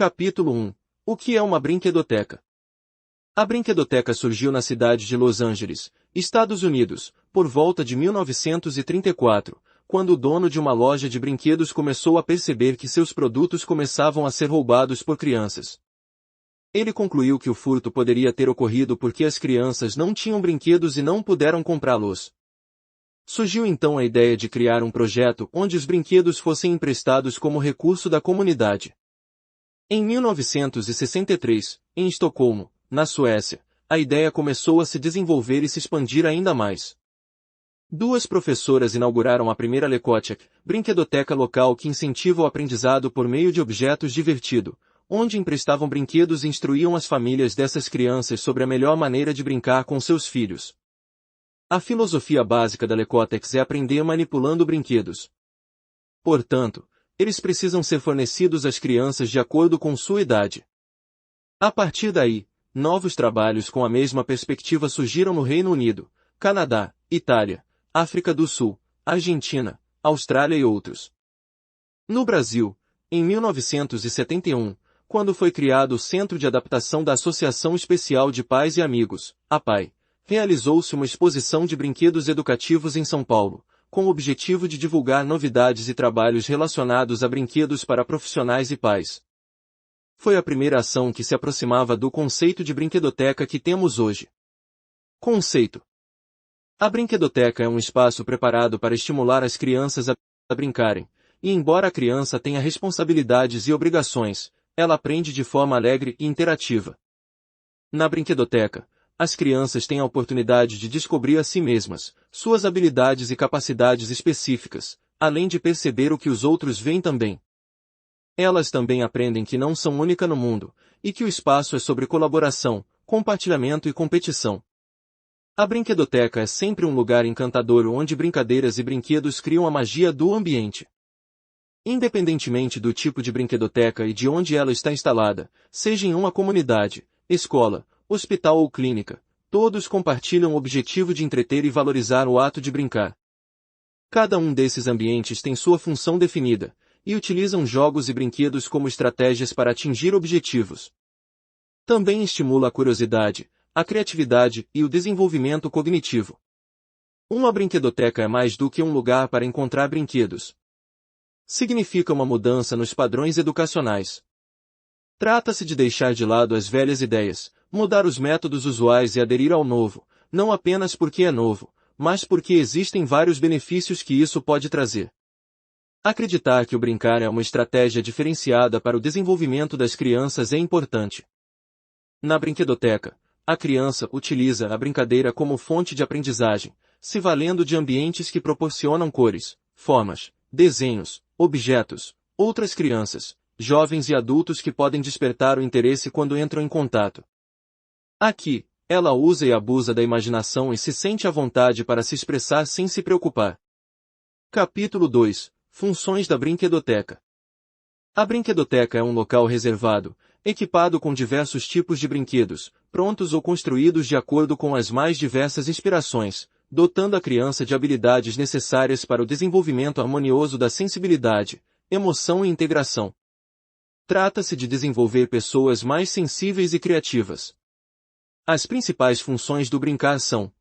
Capítulo 1. O que é uma brinquedoteca? A brinquedoteca surgiu na cidade de Los Angeles, Estados Unidos, por volta de 1934, quando o dono de uma loja de brinquedos começou a perceber que seus produtos começavam a ser roubados por crianças. Ele concluiu que o furto poderia ter ocorrido porque as crianças não tinham brinquedos e não puderam comprá-los. Surgiu então a ideia de criar um projeto onde os brinquedos fossem emprestados como recurso da comunidade. Em 1963, em Estocolmo, na Suécia, a ideia começou a se desenvolver e se expandir ainda mais. Duas professoras inauguraram a primeira Lekoteka, brinquedoteca local que incentiva o aprendizado por meio de objetos divertidos, onde emprestavam brinquedos e instruíam as famílias dessas crianças sobre a melhor maneira de brincar com seus filhos. A filosofia básica da Lekoteka é aprender manipulando brinquedos. Portanto, eles precisam ser fornecidos às crianças de acordo com sua idade. A partir daí, novos trabalhos com a mesma perspectiva surgiram no Reino Unido, Canadá, Itália, África do Sul, Argentina, Austrália e outros. No Brasil, em 1971, quando foi criado o Centro de Adaptação da Associação Especial de Pais e Amigos, APAE, realizou-se uma exposição de brinquedos educativos em São Paulo, com o objetivo de divulgar novidades e trabalhos relacionados a brinquedos para profissionais e pais. Foi a primeira ação que se aproximava do conceito de brinquedoteca que temos hoje. Conceito: a brinquedoteca é um espaço preparado para estimular as crianças a brincarem, e embora a criança tenha responsabilidades e obrigações, ela aprende de forma alegre e interativa. Na brinquedoteca, as crianças têm a oportunidade de descobrir a si mesmas, suas habilidades e capacidades específicas, além de perceber o que os outros veem também. Elas também aprendem que não são únicas no mundo, e que o espaço é sobre colaboração, compartilhamento e competição. A brinquedoteca é sempre um lugar encantador onde brincadeiras e brinquedos criam a magia do ambiente. Independentemente do tipo de brinquedoteca e de onde ela está instalada, seja em uma comunidade, escola, hospital ou clínica, todos compartilham o objetivo de entreter e valorizar o ato de brincar. Cada um desses ambientes tem sua função definida, e utilizam jogos e brinquedos como estratégias para atingir objetivos. Também estimula a curiosidade, a criatividade e o desenvolvimento cognitivo. Uma brinquedoteca é mais do que um lugar para encontrar brinquedos. Significa uma mudança nos padrões educacionais. Trata-se de deixar de lado as velhas ideias, mudar os métodos usuais e aderir ao novo, não apenas porque é novo, mas porque existem vários benefícios que isso pode trazer. Acreditar que o brincar é uma estratégia diferenciada para o desenvolvimento das crianças é importante. Na brinquedoteca, a criança utiliza a brincadeira como fonte de aprendizagem, se valendo de ambientes que proporcionam cores, formas, desenhos, objetos, outras crianças, jovens e adultos que podem despertar o interesse quando entram em contato. Aqui, ela usa e abusa da imaginação e se sente à vontade para se expressar sem se preocupar. Capítulo 2. Funções da brinquedoteca. A brinquedoteca é um local reservado, equipado com diversos tipos de brinquedos, prontos ou construídos de acordo com as mais diversas inspirações, dotando a criança de habilidades necessárias para o desenvolvimento harmonioso da sensibilidade, emoção e integração. Trata-se de desenvolver pessoas mais sensíveis e criativas. As principais funções do brincar são: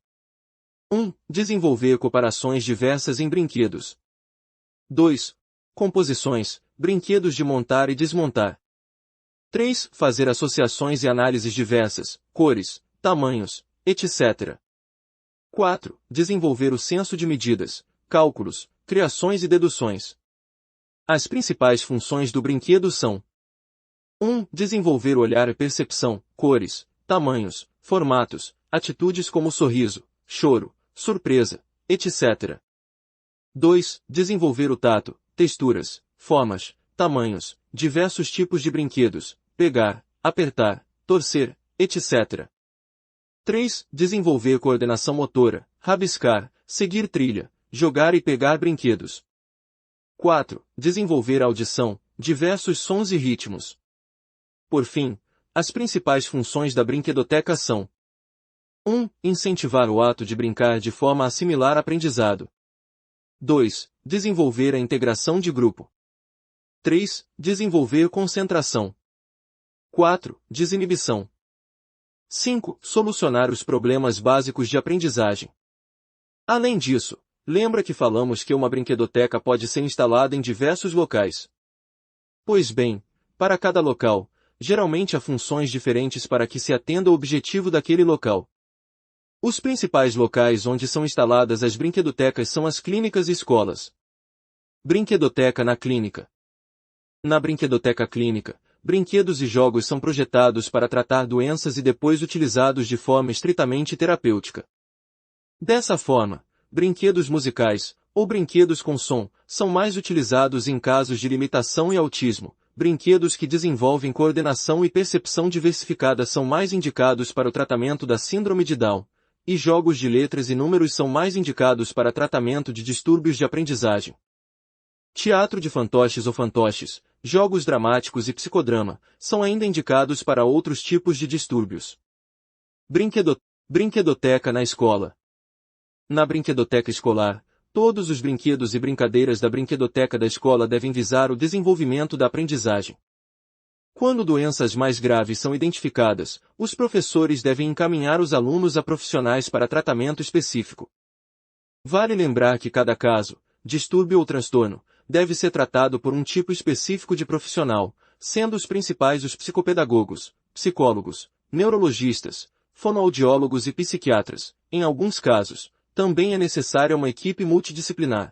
1. Desenvolver cooperações diversas em brinquedos. 2. Composições, brinquedos de montar e desmontar. 3. Fazer associações e análises diversas, cores, tamanhos, etc. 4. Desenvolver o senso de medidas, cálculos, criações e deduções. As principais funções do brinquedo são: 1. Desenvolver o olhar e percepção, cores, tamanhos, formatos, atitudes como sorriso, choro, surpresa, etc. 2. Desenvolver o tato, texturas, formas, tamanhos, diversos tipos de brinquedos, pegar, apertar, torcer, etc. 3. Desenvolver coordenação motora, rabiscar, seguir trilha, jogar e pegar brinquedos. 4. Desenvolver audição, diversos sons e ritmos. Por fim, as principais funções da brinquedoteca são: 1. Incentivar o ato de brincar de forma a assimilar aprendizado. 2. Desenvolver a integração de grupo. 3. Desenvolver concentração. 4. Desinibição. 5. Solucionar os problemas básicos de aprendizagem. Além disso, lembra que falamos que uma brinquedoteca pode ser instalada em diversos locais. Pois bem, para cada local, geralmente há funções diferentes para que se atenda ao objetivo daquele local. Os principais locais onde são instaladas as brinquedotecas são as clínicas e escolas. Brinquedoteca na clínica. Na brinquedoteca clínica, brinquedos e jogos são projetados para tratar doenças e depois utilizados de forma estritamente terapêutica. Dessa forma, brinquedos musicais, ou brinquedos com som, são mais utilizados em casos de limitação e autismo. Brinquedos que desenvolvem coordenação e percepção diversificada são mais indicados para o tratamento da síndrome de Down, e jogos de letras e números são mais indicados para tratamento de distúrbios de aprendizagem. Teatro de fantoches ou fantoches, jogos dramáticos e psicodrama, são ainda indicados para outros tipos de distúrbios. Brinquedoteca na escola. Na brinquedoteca escolar, todos os brinquedos e brincadeiras da brinquedoteca da escola devem visar o desenvolvimento da aprendizagem. Quando doenças mais graves são identificadas, os professores devem encaminhar os alunos a profissionais para tratamento específico. Vale lembrar que cada caso, distúrbio ou transtorno, deve ser tratado por um tipo específico de profissional, sendo os principais os psicopedagogos, psicólogos, neurologistas, fonoaudiólogos e psiquiatras. Em alguns casos, também é necessária uma equipe multidisciplinar.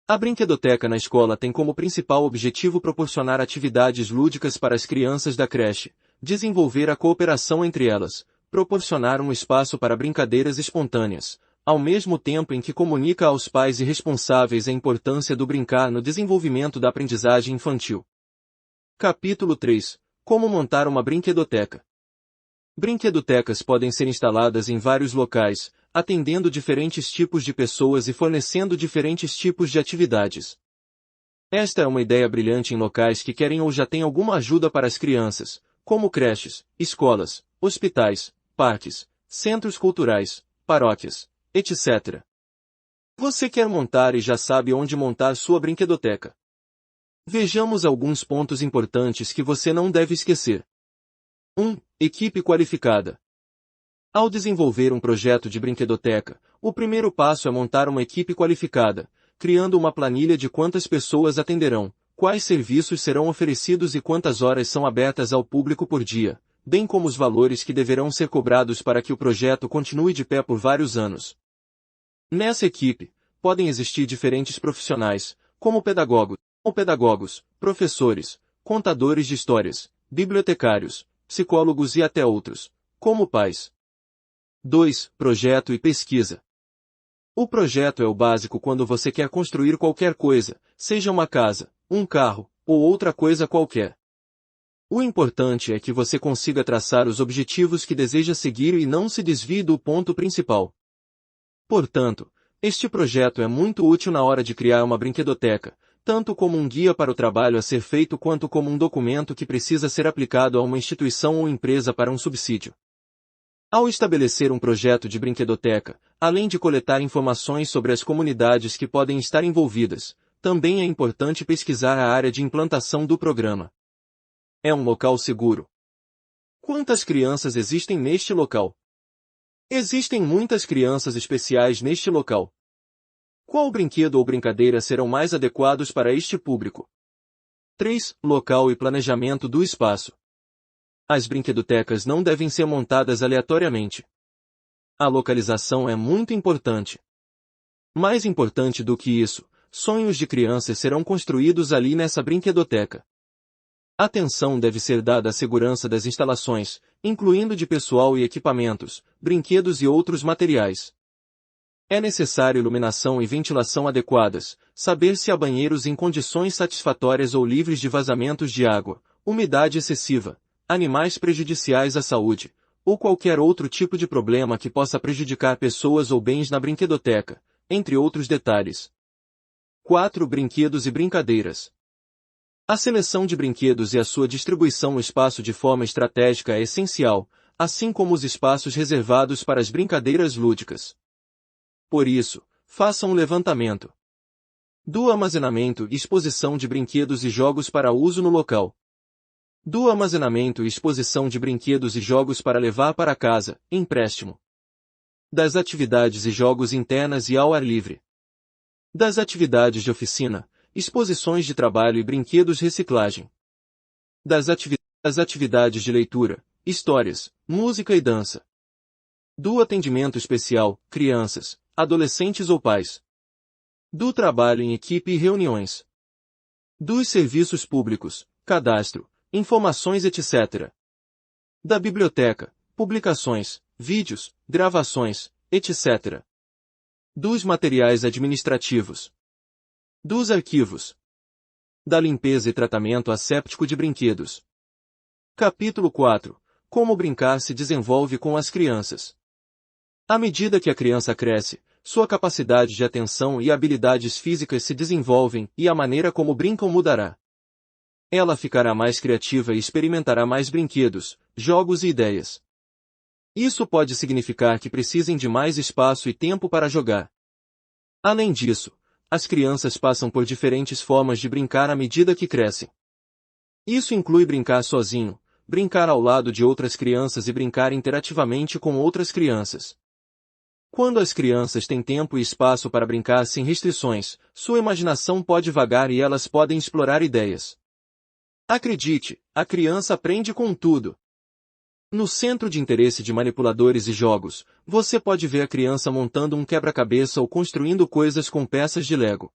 A brinquedoteca na escola tem como principal objetivo proporcionar atividades lúdicas para as crianças da creche, desenvolver a cooperação entre elas, proporcionar um espaço para brincadeiras espontâneas, ao mesmo tempo em que comunica aos pais e responsáveis a importância do brincar no desenvolvimento da aprendizagem infantil. Capítulo 3. Como montar uma brinquedoteca. Brinquedotecas podem ser instaladas em vários locais, atendendo diferentes tipos de pessoas e fornecendo diferentes tipos de atividades. Esta é uma ideia brilhante em locais que querem ou já têm alguma ajuda para as crianças, como creches, escolas, hospitais, parques, centros culturais, paróquias, etc. Você quer montar e já sabe onde montar sua brinquedoteca. Vejamos alguns pontos importantes que você não deve esquecer. 1. Equipe qualificada. Ao desenvolver um projeto de brinquedoteca, o primeiro passo é montar uma equipe qualificada, criando uma planilha de quantas pessoas atenderão, quais serviços serão oferecidos e quantas horas são abertas ao público por dia, bem como os valores que deverão ser cobrados para que o projeto continue de pé por vários anos. Nessa equipe, podem existir diferentes profissionais, como pedagogos, professores, contadores de histórias, bibliotecários, psicólogos e até outros, como pais. 2. Projeto e pesquisa. O projeto é o básico quando você quer construir qualquer coisa, seja uma casa, um carro, ou outra coisa qualquer. O importante é que você consiga traçar os objetivos que deseja seguir e não se desvie do ponto principal. Portanto, este projeto é muito útil na hora de criar uma brinquedoteca, tanto como um guia para o trabalho a ser feito quanto como um documento que precisa ser aplicado a uma instituição ou empresa para um subsídio. Ao estabelecer um projeto de brinquedoteca, além de coletar informações sobre as comunidades que podem estar envolvidas, também é importante pesquisar a área de implantação do programa. É um local seguro. Quantas crianças existem neste local? Existem muitas crianças especiais neste local. Qual brinquedo ou brincadeira serão mais adequados para este público? 3. Local e planejamento do espaço. As brinquedotecas não devem ser montadas aleatoriamente. A localização é muito importante. Mais importante do que isso, sonhos de crianças serão construídos ali nessa brinquedoteca. Atenção deve ser dada à segurança das instalações, incluindo de pessoal e equipamentos, brinquedos e outros materiais. É necessário iluminação e ventilação adequadas, saber se há banheiros em condições satisfatórias ou livres de vazamentos de água, umidade excessiva, animais prejudiciais à saúde, ou qualquer outro tipo de problema que possa prejudicar pessoas ou bens na brinquedoteca, entre outros detalhes. 4. Brinquedos e brincadeiras. A seleção de brinquedos e a sua distribuição no espaço de forma estratégica é essencial, assim como os espaços reservados para as brincadeiras lúdicas. Por isso, faça um levantamento do armazenamento e exposição de brinquedos e jogos para uso no local. Do armazenamento e exposição de brinquedos e jogos para levar para casa, empréstimo. Das atividades e jogos internas e ao ar livre. Das atividades de oficina, exposições de trabalho e brinquedos reciclagem. Das atividades de leitura, histórias, música e dança. Do atendimento especial, crianças, adolescentes ou pais. Do trabalho em equipe e reuniões. Dos serviços públicos, cadastro, informações etc. Da biblioteca, publicações, vídeos, gravações, etc. Dos materiais administrativos. Dos arquivos. Da limpeza e tratamento asséptico de brinquedos. Capítulo 4. Como brincar se desenvolve com as crianças. À medida que a criança cresce, sua capacidade de atenção e habilidades físicas se desenvolvem e a maneira como brincam mudará. Ela ficará mais criativa e experimentará mais brinquedos, jogos e ideias. Isso pode significar que precisem de mais espaço e tempo para jogar. Além disso, as crianças passam por diferentes formas de brincar à medida que crescem. Isso inclui brincar sozinho, brincar ao lado de outras crianças e brincar interativamente com outras crianças. Quando as crianças têm tempo e espaço para brincar sem restrições, sua imaginação pode vagar e elas podem explorar ideias. Acredite, a criança aprende com tudo. No centro de interesse de manipuladores e jogos, você pode ver a criança montando um quebra-cabeça ou construindo coisas com peças de Lego.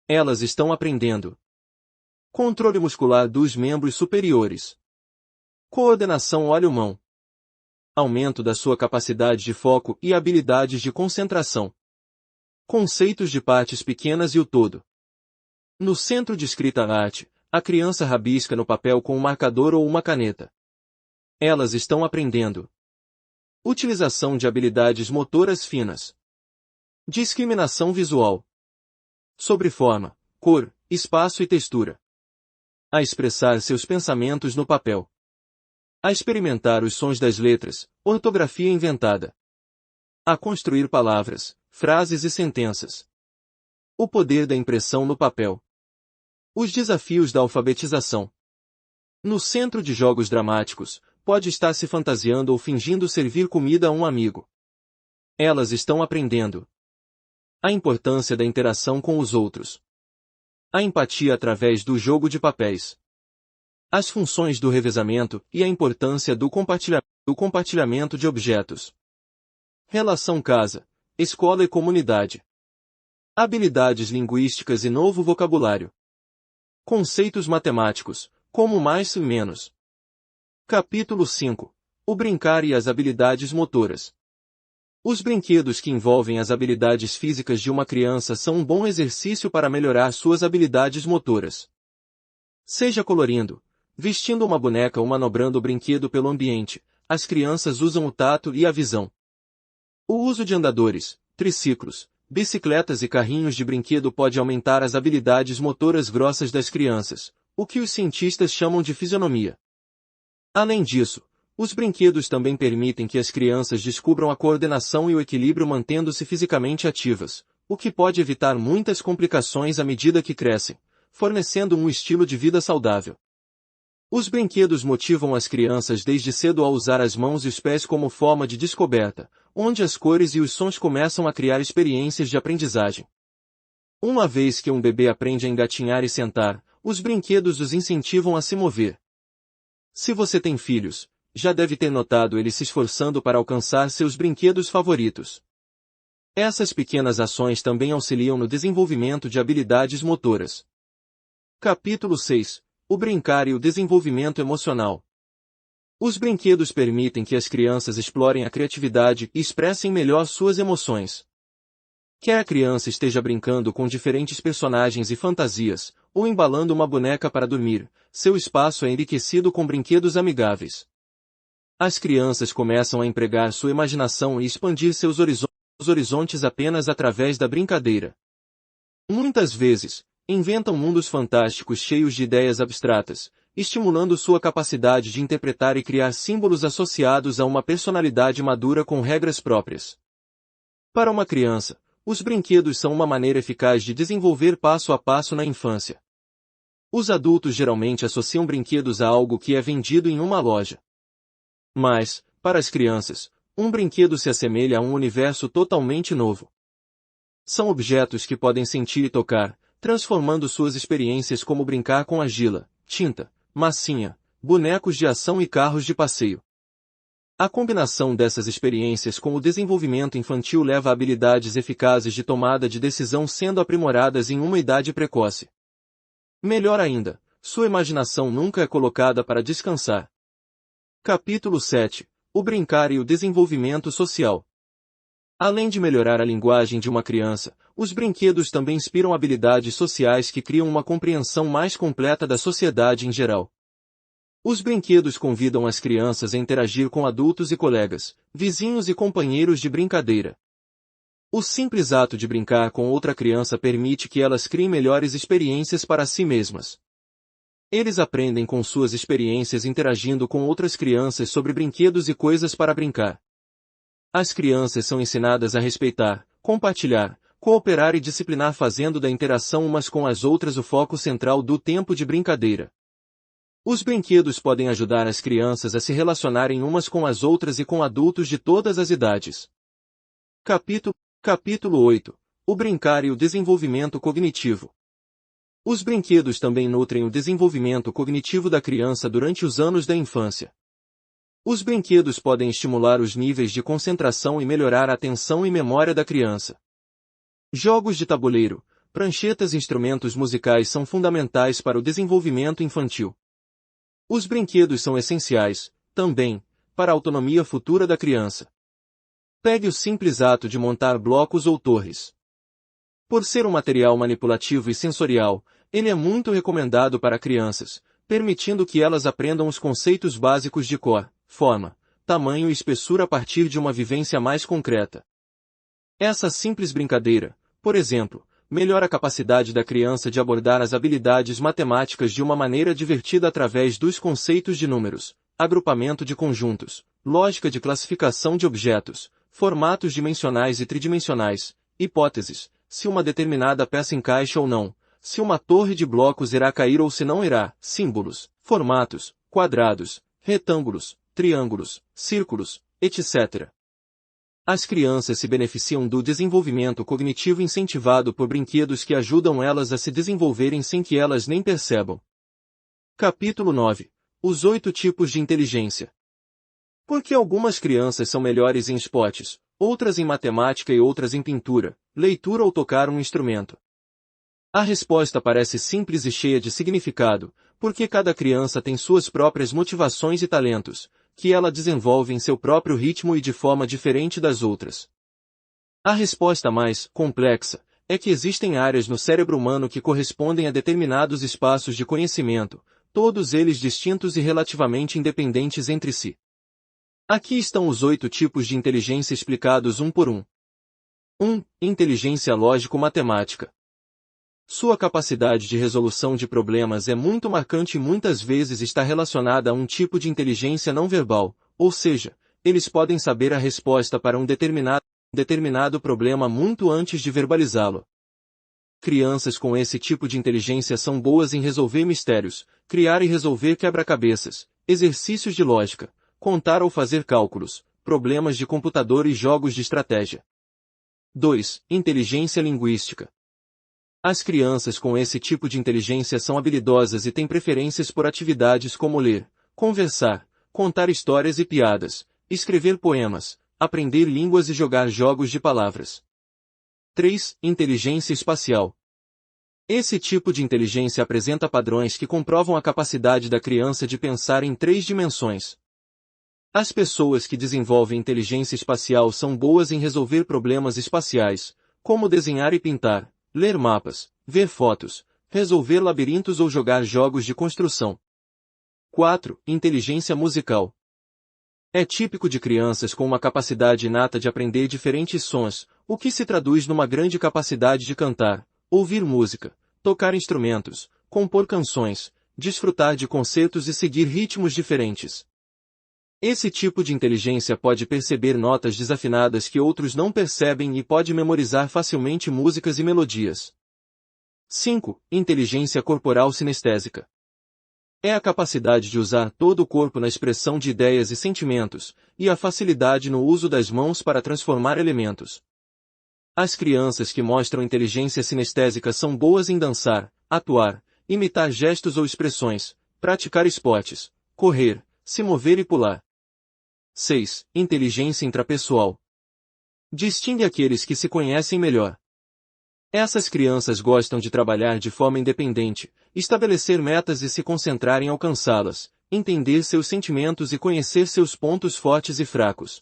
Elas estão aprendendo. Controle muscular dos membros superiores. Coordenação olho-mão. Aumento da sua capacidade de foco e habilidades de concentração. Conceitos de partes pequenas e o todo. No centro de escrita-arte, a criança rabisca no papel com um marcador ou uma caneta. Elas estão aprendendo. Utilização de habilidades motoras finas. Discriminação visual. Sobre forma, cor, espaço e textura. A expressar seus pensamentos no papel. A experimentar os sons das letras, ortografia inventada. A construir palavras, frases e sentenças. O poder da impressão no papel. Os desafios da alfabetização. No centro de jogos dramáticos, pode estar se fantasiando ou fingindo servir comida a um amigo. Elas estão aprendendo. A importância da interação com os outros. A empatia através do jogo de papéis. As funções do revezamento e a importância do compartilhamento de objetos. Relação casa, escola e comunidade. Habilidades linguísticas e novo vocabulário. Conceitos matemáticos, como mais e menos. Capítulo 5. O brincar e as habilidades motoras. Os brinquedos que envolvem as habilidades físicas de uma criança são um bom exercício para melhorar suas habilidades motoras. Seja colorindo, vestindo uma boneca ou manobrando o brinquedo pelo ambiente, as crianças usam o tato e a visão. O uso de andadores, triciclos, bicicletas e carrinhos de brinquedo pode aumentar as habilidades motoras grossas das crianças, o que os cientistas chamam de fisionomia. Além disso, os brinquedos também permitem que as crianças descubram a coordenação e o equilíbrio mantendo-se fisicamente ativas, o que pode evitar muitas complicações à medida que crescem, fornecendo um estilo de vida saudável. Os brinquedos motivam as crianças desde cedo a usar as mãos e os pés como forma de descoberta, onde as cores e os sons começam a criar experiências de aprendizagem. Uma vez que um bebê aprende a engatinhar e sentar, os brinquedos os incentivam a se mover. Se você tem filhos, já deve ter notado eles se esforçando para alcançar seus brinquedos favoritos. Essas pequenas ações também auxiliam no desenvolvimento de habilidades motoras. Capítulo 6. O brincar e o desenvolvimento emocional. Os brinquedos permitem que as crianças explorem a criatividade e expressem melhor suas emoções. Quer a criança esteja brincando com diferentes personagens e fantasias, ou embalando uma boneca para dormir, seu espaço é enriquecido com brinquedos amigáveis. As crianças começam a empregar sua imaginação e expandir seus horizontes apenas através da brincadeira. Muitas vezes, inventam mundos fantásticos cheios de ideias abstratas, estimulando sua capacidade de interpretar e criar símbolos associados a uma personalidade madura com regras próprias. Para uma criança, os brinquedos são uma maneira eficaz de desenvolver passo a passo na infância. Os adultos geralmente associam brinquedos a algo que é vendido em uma loja. Mas, para as crianças, um brinquedo se assemelha a um universo totalmente novo. São objetos que podem sentir e tocar, transformando suas experiências como brincar com argila, tinta, massinha, bonecos de ação e carros de passeio. A combinação dessas experiências com o desenvolvimento infantil leva a habilidades eficazes de tomada de decisão sendo aprimoradas em uma idade precoce. Melhor ainda, sua imaginação nunca é colocada para descansar. Capítulo 7. O brincar e o desenvolvimento social. Além de melhorar a linguagem de uma criança, os brinquedos também inspiram habilidades sociais que criam uma compreensão mais completa da sociedade em geral. Os brinquedos convidam as crianças a interagir com adultos e colegas, vizinhos e companheiros de brincadeira. O simples ato de brincar com outra criança permite que elas criem melhores experiências para si mesmas. Eles aprendem com suas experiências interagindo com outras crianças sobre brinquedos e coisas para brincar. As crianças são ensinadas a respeitar, compartilhar, cooperar e disciplinar, fazendo da interação umas com as outras o foco central do tempo de brincadeira. Os brinquedos podem ajudar as crianças a se relacionarem umas com as outras e com adultos de todas as idades. Capítulo 8. O brincar e o desenvolvimento cognitivo. Os brinquedos também nutrem o desenvolvimento cognitivo da criança durante os anos da infância. Os brinquedos podem estimular os níveis de concentração e melhorar a atenção e memória da criança. Jogos de tabuleiro, pranchetas e instrumentos musicais são fundamentais para o desenvolvimento infantil. Os brinquedos são essenciais, também, para a autonomia futura da criança. Pegue o simples ato de montar blocos ou torres. Por ser um material manipulativo e sensorial, ele é muito recomendado para crianças, permitindo que elas aprendam os conceitos básicos de cor, forma, tamanho e espessura a partir de uma vivência mais concreta. Essa simples brincadeira, por exemplo, melhora a capacidade da criança de abordar as habilidades matemáticas de uma maneira divertida através dos conceitos de números, agrupamento de conjuntos, lógica de classificação de objetos, formatos dimensionais e tridimensionais, hipóteses, se uma determinada peça encaixa ou não, se uma torre de blocos irá cair ou se não irá, símbolos, formatos, quadrados, retângulos, triângulos, círculos, etc. As crianças se beneficiam do desenvolvimento cognitivo incentivado por brinquedos que ajudam elas a se desenvolverem sem que elas nem percebam. Capítulo 9. Os 8 tipos de inteligência. Por que algumas crianças são melhores em esportes, outras em matemática e outras em pintura, leitura ou tocar um instrumento? A resposta parece simples e cheia de significado, porque cada criança tem suas próprias motivações e talentos, que ela desenvolve em seu próprio ritmo e de forma diferente das outras. A resposta mais complexa é que existem áreas no cérebro humano que correspondem a determinados espaços de conhecimento, todos eles distintos e relativamente independentes entre si. Aqui estão os 8 tipos de inteligência explicados um por um. 1. Inteligência lógico-matemática. Sua capacidade de resolução de problemas é muito marcante e muitas vezes está relacionada a um tipo de inteligência não verbal, ou seja, eles podem saber a resposta para um determinado problema muito antes de verbalizá-lo. Crianças com esse tipo de inteligência são boas em resolver mistérios, criar e resolver quebra-cabeças, exercícios de lógica, contar ou fazer cálculos, problemas de computador e jogos de estratégia. 2. Inteligência linguística. As crianças com esse tipo de inteligência são habilidosas e têm preferências por atividades como ler, conversar, contar histórias e piadas, escrever poemas, aprender línguas e jogar jogos de palavras. 3. Inteligência espacial. Esse tipo de inteligência apresenta padrões que comprovam a capacidade da criança de pensar em 3 dimensões. As pessoas que desenvolvem inteligência espacial são boas em resolver problemas espaciais, como desenhar e pintar, ler mapas, ver fotos, resolver labirintos ou jogar jogos de construção. 4. Inteligência musical. É típico de crianças com uma capacidade inata de aprender diferentes sons, o que se traduz numa grande capacidade de cantar, ouvir música, tocar instrumentos, compor canções, desfrutar de concertos e seguir ritmos diferentes. Esse tipo de inteligência pode perceber notas desafinadas que outros não percebem e pode memorizar facilmente músicas e melodias. 5. Inteligência corporal sinestésica. É a capacidade de usar todo o corpo na expressão de ideias e sentimentos, e a facilidade no uso das mãos para transformar elementos. As crianças que mostram inteligência sinestésica são boas em dançar, atuar, imitar gestos ou expressões, praticar esportes, correr, se mover e pular. 6. Inteligência intrapessoal. Distingue aqueles que se conhecem melhor. Essas crianças gostam de trabalhar de forma independente, estabelecer metas e se concentrar em alcançá-las, entender seus sentimentos e conhecer seus pontos fortes e fracos.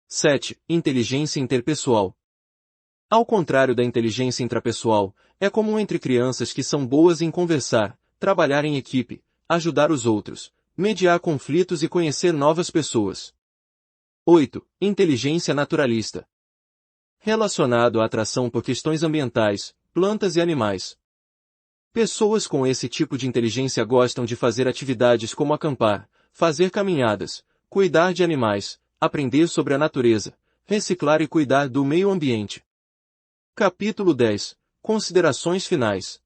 7. Inteligência interpessoal. Ao contrário da inteligência intrapessoal, é comum entre crianças que são boas em conversar, trabalhar em equipe, ajudar os outros, mediar conflitos e conhecer novas pessoas. 8. Inteligência naturalista. Relacionado à atração por questões ambientais, plantas e animais. Pessoas com esse tipo de inteligência gostam de fazer atividades como acampar, fazer caminhadas, cuidar de animais, aprender sobre a natureza, reciclar e cuidar do meio ambiente. Capítulo 10. Considerações finais.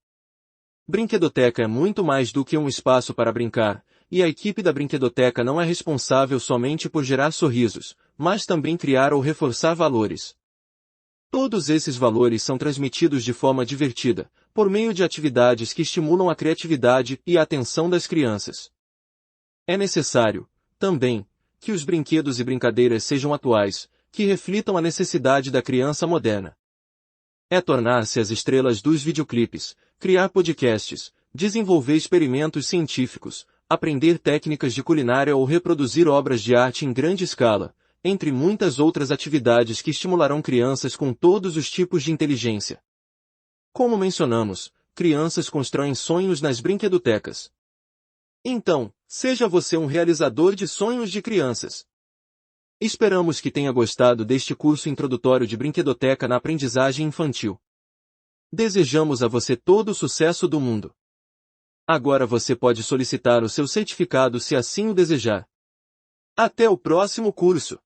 Brinquedoteca é muito mais do que um espaço para brincar, e a equipe da brinquedoteca não é responsável somente por gerar sorrisos, mas também criar ou reforçar valores. Todos esses valores são transmitidos de forma divertida, por meio de atividades que estimulam a criatividade e a atenção das crianças. É necessário, também, que os brinquedos e brincadeiras sejam atuais, que reflitam a necessidade da criança moderna. É tornar-se as estrelas dos videoclipes, criar podcasts, desenvolver experimentos científicos, aprender técnicas de culinária ou reproduzir obras de arte em grande escala, entre muitas outras atividades que estimularão crianças com todos os tipos de inteligência. Como mencionamos, crianças constroem sonhos nas brinquedotecas. Então, seja você um realizador de sonhos de crianças. Esperamos que tenha gostado deste curso introdutório de brinquedoteca na aprendizagem infantil. Desejamos a você todo o sucesso do mundo. Agora você pode solicitar o seu certificado se assim o desejar. Até o próximo curso!